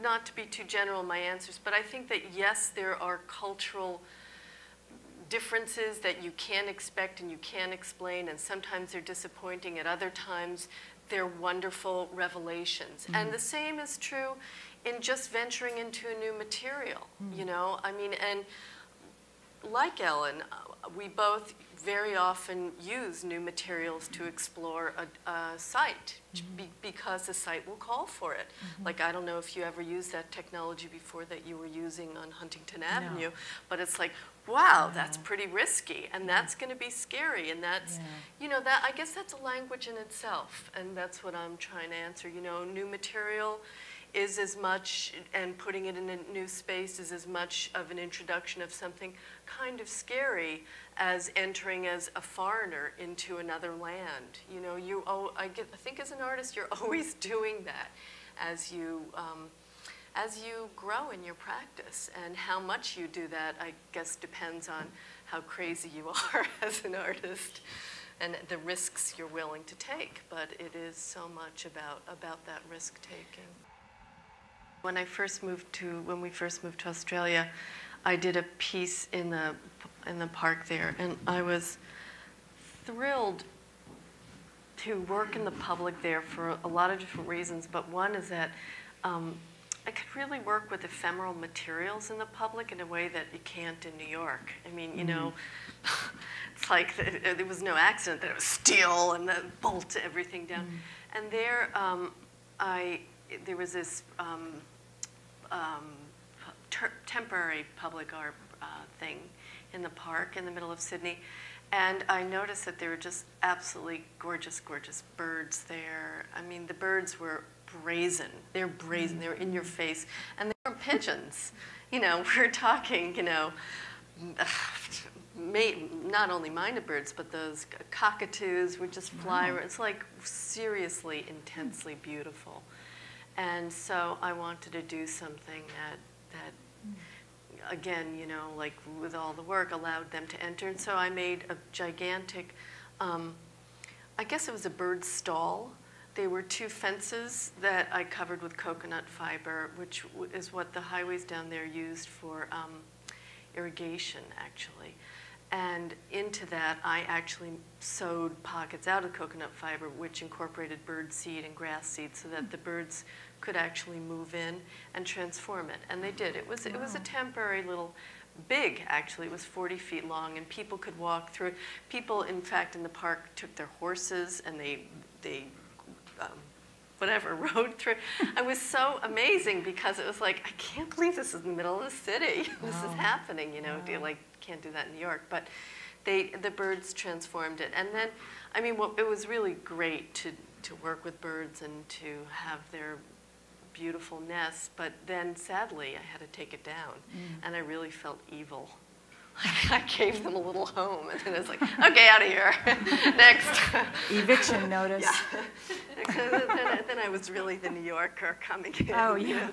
not to be too general in my answers, but I think that yes, there are cultural differences that you can't expect and you can't explain, and sometimes they're disappointing. At other times, they're wonderful revelations. And the same is true in just venturing into a new material, you know? I mean, and like Ellen, we both very often use new materials to explore a site because the site will call for it. Like, I don't know if you ever used that technology before that you were using on Huntington Avenue, but it's like, wow, that's pretty risky, and that's going to be scary, and that's, you know, that, I guess that's a language in itself, and that's what I'm trying to answer. You know, new material is as much, and putting it in a new space is as much of an introduction of something kind of scary as entering as a foreigner into another land. You know, I think as an artist, you're always doing that as you grow in your practice. And how much you do that, I guess, depends on how crazy you are as an artist and the risks you're willing to take. But it is so much about that risk-taking. When we first moved to Australia, I did a piece in the park there, and I was thrilled to work in the public there for a lot of different reasons. But one is that I could really work with ephemeral materials in the public in a way that you can't in New York. I mean, you know, it's like there was no accident that it was steel and the bolt everything down. And there, there was this temporary public art thing in the park in the middle of Sydney, and I noticed that there were just absolutely gorgeous, gorgeous birds there. I mean, the birds were brazen. They're brazen. They were in your face, and they were pigeons. You know, we're talking, you know, not only minor birds, but those cockatoos would just fly. It's like seriously, intensely beautiful. And so I wanted to do something that again, you know, like with all the work, allowed them to enter. And so I made a gigantic, I guess it was a bird stall. They were two fences that I covered with coconut fiber, which is what the highways down there used for irrigation, actually. And into that, I actually sewed pockets out of coconut fiber, which incorporated bird seed and grass seed, so that the birds could actually move in and transform it. And they did. It was a temporary little, big actually. It was 40 feet long, and people could walk through it. People, in fact, in the park took their horses and they whatever, rode through. It was so amazing because it was like, I can't believe this is in the middle of the city. This is happening, you know. Like, can't do that in New York. But the birds transformed it. And then, I mean, it was really great to work with birds and to have their beautiful nests. But then, sadly, I had to take it down. And I really felt evil. I gave them a little home, and then I was like, okay, out of here. Next. Eviction notice. Yeah. Then I was really the New Yorker coming in. Oh, yeah. You know,